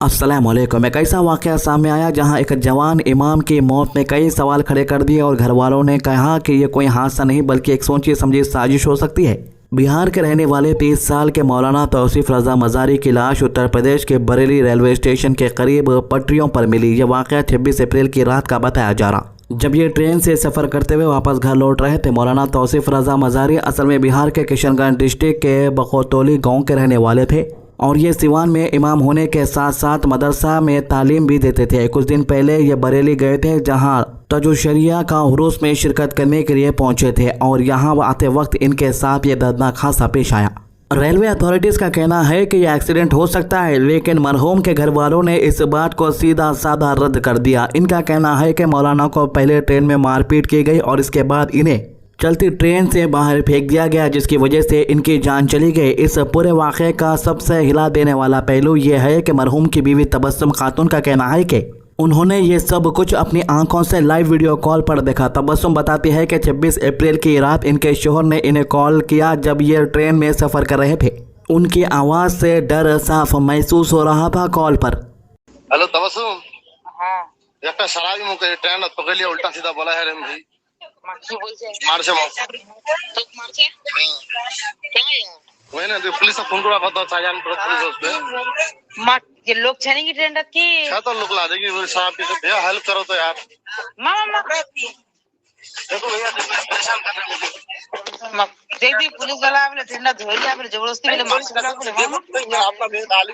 अस्सलामुअलैकुम। एक ऐसा वाक़या सामने आया जहां एक जवान इमाम की मौत ने कई सवाल खड़े कर दिए और घर वालों ने कहा कि ये कोई हादसा नहीं बल्कि एक सोची समझी साजिश हो सकती है। बिहार के रहने वाले 30 साल के मौलाना तौसीफ रज़ा मज़ारी की लाश उत्तर प्रदेश के बरेली रेलवे स्टेशन के करीब पटरियों पर मिली। यह वाक़या 26 अप्रैल की रात का बताया जा रहा। जब ये ट्रेन से सफ़र करते हुए वापस घर लौट रहे थे। मौलाना तौसीफ रज़ा मज़ारी असल में बिहार के किशनगंज डिस्ट्रिक्ट के बकोतोली गाँव के रहने वाले थे और ये सिवान में इमाम होने के साथ साथ मदरसा में तालीम भी देते थे। कुछ दिन पहले ये बरेली गए थे जहां तजुशरिया का उरूस में शिरकत करने के लिए पहुंचे थे और यहां आते वक्त इनके साथ ये दर्दनाक हादसा पेश आया। रेलवे अथॉरिटीज का कहना है कि यह एक्सीडेंट हो सकता है, लेकिन मरहूम के घर वालों ने इस बात को सीधा साधा रद्द कर दिया। इनका कहना है कि मौलाना को पहले ट्रेन में मारपीट की गई और इसके बाद इन्हें चलती ट्रेन से बाहर फेंक दिया गया, जिसकी वजह से इनकी जान चली गई। इस पूरे वाक़े का सबसे हिला देने वाला पहलू यह है कि मरहूम की बीवी तबस्सुम खातून का कहना है कि उन्होंने ये सब कुछ अपनी आंखों से लाइव वीडियो कॉल पर देखा। तबस्सुम बताती है कि 26 अप्रैल की रात इनके शोहर ने इन्हें कॉल किया जब ये ट्रेन में सफ़र कर रहे थे। उनकी आवाज़ से डर साफ महसूस हो रहा था कॉल पर। हेलो तबस्सुम। हाँ একটা সারাই মুখে ট্রেন পকড়লিয়ে উল্টা सीधा बोला है रे भाई কি বলছে মারছে তোক মারছে কেন वही ना तो पुलिस फोन करा था चाजान पुलिस उसपे मार ये लोग छने की ट्रेन की क्या तो लोग ला देगी शराब पी के। भैया हेल्प करो तो यार। मामा देखो भैया परेशान कर रहे हैं। देख दी पुलिस वाला आपने ट्रेन धोई आपने जबरदस्ती में मार आपका बेटा आली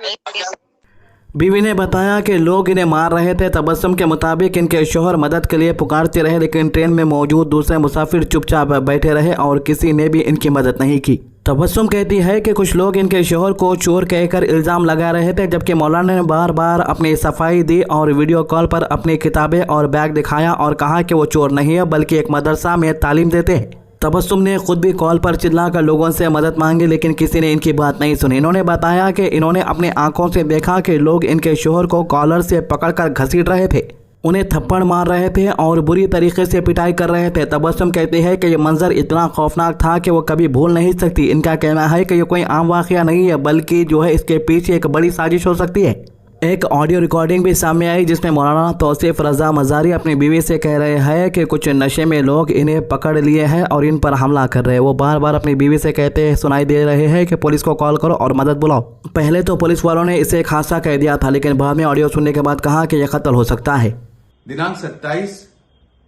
बीवी ने बताया कि लोग इन्हें मार रहे थे। तबस्सुम के मुताबिक इनके शोहर मदद के लिए पुकारते रहे, लेकिन ट्रेन में मौजूद दूसरे मुसाफिर चुपचाप बैठे रहे और किसी ने भी इनकी मदद नहीं की। तबस्सुम कहती है कि कुछ लोग इनके शोहर को चोर कहकर इल्ज़ाम लगा रहे थे, जबकि मौलाना ने बार बार अपनी सफाई दी और वीडियो कॉल पर अपनी किताबें और बैग दिखाया और कहा कि वो चोर नहीं है बल्कि एक मदरसा में तालीम देते हैं। तबस्सुम ने खुद भी कॉल पर चिल्लाकर लोगों से मदद मांगी, लेकिन किसी ने इनकी बात नहीं सुनी। इन्होंने बताया कि इन्होंने अपनी आंखों से देखा कि लोग इनके शोहर को कॉलर से पकड़कर घसीट रहे थे, उन्हें थप्पड़ मार रहे थे और बुरी तरीके से पिटाई कर रहे थे। तबस्सुम कहती है कि यह मंजर इतना खौफनाक था कि वो कभी भूल नहीं सकती। इनका कहना है कि यह कोई आम वाक़या नहीं है बल्कि जो है इसके पीछे एक बड़ी साजिश हो सकती है। एक ऑडियो रिकॉर्डिंग भी सामने आई जिसमें मौलाना तौसीफ रज़ा मज़ारी अपनी बीवी से कह रहे हैं कि कुछ नशे में लोग इन्हें पकड़ लिए हैं और इन पर हमला कर रहे हैं। वो बार बार अपनी बीवी से कहते सुनाई दे रहे हैं कि पुलिस को कॉल करो और मदद बुलाओ। पहले तो पुलिस वालों ने इसे एक हादसा कह दिया था, लेकिन बाद में ऑडियो सुनने के बाद कहा कि यह कत्ल हो सकता है। दिनांक 27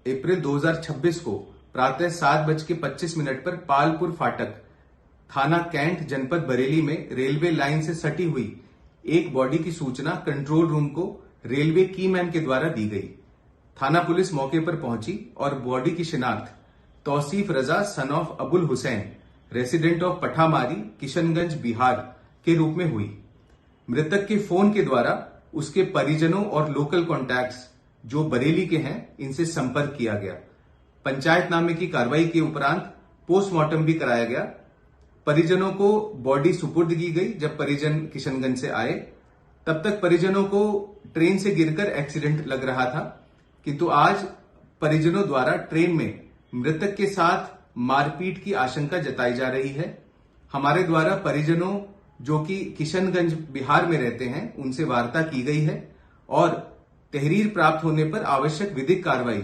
अप्रैल 2026 को प्रातः 7:25 पर पालपुर फाटक थाना कैंट जनपद बरेली में रेलवे लाइन से सटी हुई एक बॉडी की सूचना कंट्रोल रूम को रेलवे की मैन के द्वारा दी गई। थाना पुलिस मौके पर पहुंची और बॉडी की शिनाख्त Tausif Raza son of Abul Hussain resident of Pathamari Kishanganj Bihar के रूप में हुई। मृतक के फोन के द्वारा उसके परिजनों और लोकल कॉन्टैक्ट्स जो बरेली के हैं इनसे संपर्क किया गया। पंचायतनामे की कार्रवाई के उपरांत पोस्टमार्टम भी कराया गया। परिजनों को बॉडी सुपुर्द की गई। जब परिजन किशनगंज से आए तब तक परिजनों को ट्रेन से गिरकर एक्सीडेंट लग रहा था, किंतु आज परिजनों द्वारा ट्रेन में मृतक के साथ मारपीट की आशंका जताई जा रही है। हमारे द्वारा परिजनों जो कि किशनगंज बिहार में रहते हैं उनसे वार्ता की गई है और तहरीर प्राप्त होने पर आवश्यक विधिक कार्रवाई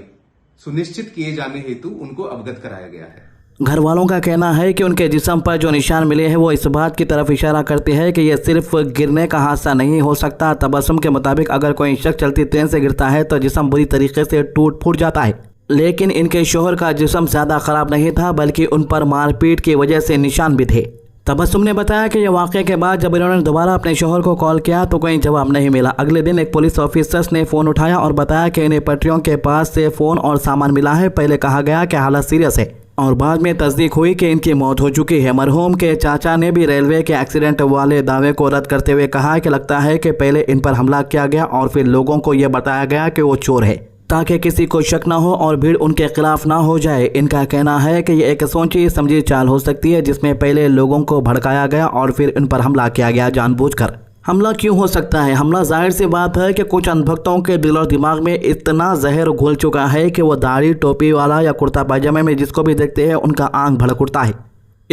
सुनिश्चित किए जाने हेतु उनको अवगत कराया गया है। घर वालों का कहना है कि उनके जिस्म पर जो निशान मिले हैं वो इस बात की तरफ इशारा करते हैं कि यह सिर्फ गिरने का हादसा नहीं हो सकता। तबस्सुम के मुताबिक अगर कोई शख्स चलती ट्रेन से गिरता है तो जिस्म बुरी तरीके से टूट फूट जाता है, लेकिन इनके शोहर का जिस्म ज्यादा खराब नहीं था बल्कि उन पर मारपीट की वजह से निशान भी थे। तबस्सुम ने बताया कि यह वाक़े के बाद जब इन्होंने दोबारा अपने शोहर को कॉल किया तो कोई जवाब नहीं मिला। अगले दिन एक पुलिस ऑफिसर्स ने फ़ोन उठाया और बताया कि इन्हें पटरियों के पास से फ़ोन और सामान मिला है। पहले कहा गया कि हालत सीरियस है और बाद में तस्दीक हुई कि इनकी मौत हो चुकी है। मरहूम के चाचा ने भी रेलवे के एक्सीडेंट वाले दावे को रद्द करते हुए कहा कि लगता है कि पहले इन पर हमला किया गया और फिर लोगों को यह बताया गया कि वो चोर है ताकि किसी को शक ना हो और भीड़ उनके खिलाफ ना हो जाए। इनका कहना है कि यह एक सोची समझी चाल हो सकती है जिसमें पहले लोगों को भड़काया गया और फिर इन पर हमला किया गया जानबूझकर। हमला क्यों हो सकता है? हमला जाहिर सी बात है कि कुछ अंधभक्तों के दिल और दिमाग में इतना जहर घुल चुका है कि वो दाढ़ी टोपी वाला या कुर्ता पायजामे में जिसको भी देखते हैं उनका आंख भड़क उठता है।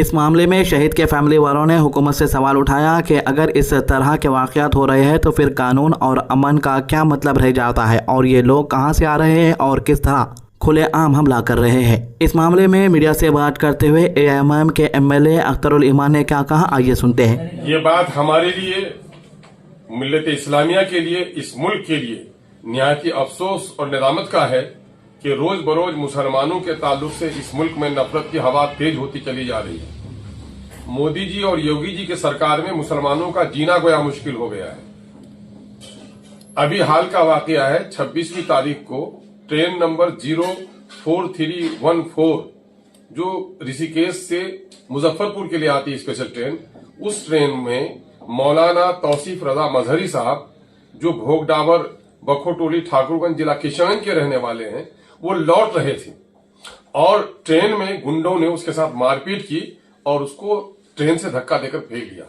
इस मामले में शहीद के फैमिली वालों ने हुकूमत से सवाल उठाया कि अगर इस तरह के वाक़यात हो रहे हैं तो फिर कानून और अमन का क्या मतलब रह जाता है और ये लोग कहां से आ रहे हैं और किस तरह खुलेआम हमला कर रहे हैं। इस मामले में मीडिया से बात करते हुए AIMIM के MLA अख्तरुल ईमान ने क्या कहा, आइए सुनते हैं। ये बात हमारे लिए, मिल्लत इस्लामिया के लिए, इस मुल्क के लिए निहायत ही अफसोस और निदामत का है कि रोज बरोज मुसलमानों के ताल्लुक से इस मुल्क में नफरत की हवा तेज होती चली जा रही है। मोदी जी और योगी जी की सरकार में मुसलमानों का जीना गोया मुश्किल हो गया है। अभी हाल का वाकया है, 26वीं तारीख को ट्रेन नंबर 04314 जो ऋषिकेश से मुजफ्फरपुर के लिए आती है स्पेशल ट्रेन, उस ट्रेन में मौलाना तौसीफ रजा मजहरी साहब जो भोगडाबर बखोटोली ठाकुरगंज जिला किशनगंज के रहने वाले हैं, वो लौट रहे थे और ट्रेन में गुंडों ने उसके साथ मारपीट की और उसको ट्रेन से धक्का देकर फेंक दिया।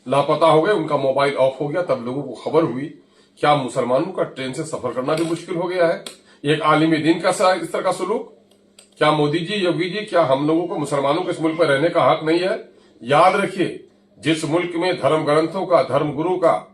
लापता हो गए, उनका मोबाइल ऑफ हो गया। तब लोगों को खबर हुई क्या मुसलमानों का ट्रेन से सफर करना भी मुश्किल हो गया है। एक आलिम दीन का इस तरह का सलूक, क्या मोदी जी, योगी जी, क्या हम लोगों को मुसलमानों के इस मुल्क पर रहने का हक नहीं है? याद रखिए, जिस मुल्क में धर्म ग्रंथों का, धर्म गुरु का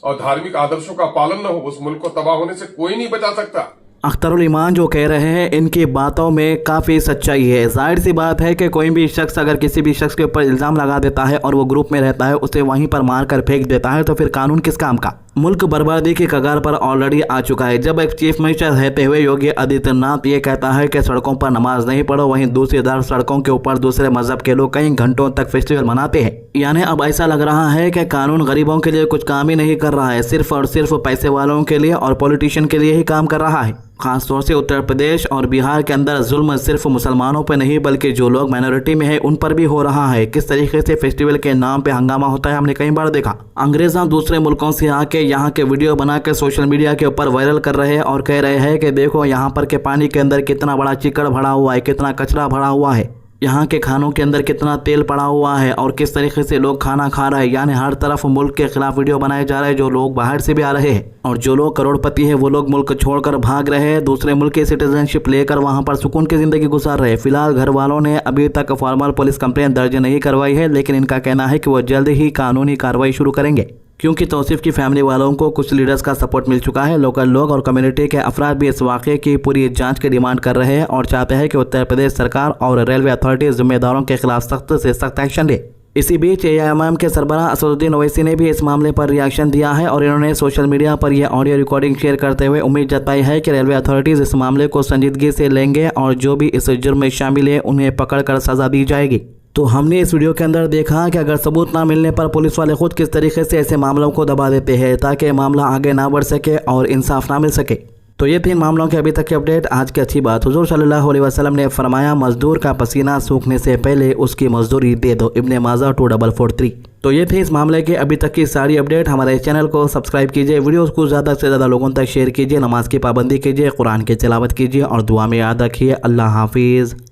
और धार्मिक आदर्शों का पालन न हो, उस मुल्क को तबाह होने से कोई नहीं बचा सकता। अख्तरुल ईमान जो कह रहे हैं, इनकी बातों में काफ़ी सच्चाई है। जाहिर सी बात है कि कोई भी शख्स अगर किसी भी शख्स के ऊपर इल्ज़ाम लगा देता है और वो ग्रुप में रहता है, उसे वहीं पर मार कर फेंक देता है, तो फिर कानून किस काम का। मुल्क बर्बादी की कगार पर ऑलरेडी आ चुका है। जब एक चीफ मिनिस्टर रहते हुए योगी आदित्यनाथ ये कहता है कि सड़कों पर नमाज नहीं पढ़ो, वहीं दूसरी तरफ सड़कों के ऊपर दूसरे मजहब के लोग कई घंटों तक फेस्टिवल मनाते हैं। यानी अब ऐसा लग रहा है कि कानून गरीबों के लिए कुछ काम ही नहीं कर रहा है, सिर्फ और सिर्फ पैसे वालों के लिए और पॉलिटिशियन के लिए ही काम कर रहा है। खासतौर से उत्तर प्रदेश और बिहार के अंदर जुल्म सिर्फ मुसलमानों पर नहीं बल्कि जो लोग माइनॉरिटी में है उन पर भी हो रहा है। किस तरीके से फेस्टिवल के नाम पे हंगामा होता है हमने कई बार देखा। अंग्रेज़ दूसरे मुल्कों से आके यहाँ के वीडियो बनाकर सोशल मीडिया के ऊपर वायरल कर रहे हैं और कह रहे हैं कि देखो यहाँ पर के पानी के अंदर कितना बड़ा चिकड़ भरा हुआ है, कितना कचरा भरा हुआ है, यहाँ के खानों के अंदर कितना तेल पड़ा हुआ है और किस तरीके से लोग खाना खा रहे हैं। यानी हर तरफ मुल्क के खिलाफ वीडियो बनाए जा रहे हैं। जो लोग बाहर से भी आ रहे हैं और जो लोग करोड़पति हैं वो लोग मुल्क छोड़कर भाग रहे हैं, दूसरे मुल्क की सिटीजनशिप लेकर वहाँ पर सुकून की जिंदगी गुजार रहे हैं। फिलहाल घर वालों ने अभी तक फॉर्मल पुलिस कंप्लेंट दर्ज नहीं करवाई है, लेकिन इनका कहना है कि वो जल्द ही कानूनी कार्रवाई शुरू करेंगे, क्योंकि तौसीफ की फैमिली वालों को कुछ लीडर्स का सपोर्ट मिल चुका है। लोकल लोग और कम्युनिटी के अफराद भी इस वाक़े की पूरी जांच की डिमांड कर रहे हैं और चाहते हैं कि उत्तर प्रदेश सरकार और रेलवे अथॉरिटी जिम्मेदारों के खिलाफ सख्त से सख्त एक्शन ले। इसी बीच AIMIM के सरबराह असदुद्दीन ओवैसी ने भी इस मामले पर रिएक्शन दिया है और इन्होंने सोशल मीडिया पर यह ऑडियो रिकॉर्डिंग शेयर करते हुए उम्मीद जताई है कि रेलवे अथॉरिटीज़ इस मामले को संजीदगी से लेंगे और जो भी इस जुर्म में शामिल है उन्हें पकड़कर सजा दी जाएगी। तो हमने इस वीडियो के अंदर देखा कि अगर सबूत ना मिलने पर पुलिस वाले खुद किस तरीके से ऐसे मामलों को दबा देते हैं ताकि मामला आगे ना बढ़ सके और इंसाफ ना मिल सके। तो ये 3 मामलों के अभी तक के अपडेट। आज की अच्छी बात, हुजूर सल्लल्लाहु अलैहि वसल्लम ने फरमाया, मजदूर का पसीना सूखने से पहले उसकी मजदूरी दे दो। इब्ने माजा 2443। तो ये थे इस मामले के अभी तक की सारी अपडेट। हमारे चैनल को सब्सक्राइब कीजिए, वीडियोस को ज़्यादा से ज़्यादा लोगों तक शेयर कीजिए, नमाज की पाबंदी कीजिए, कुरान की तिलावत कीजिए और दुआ में याद रखिए। अल्लाह हाफिज़।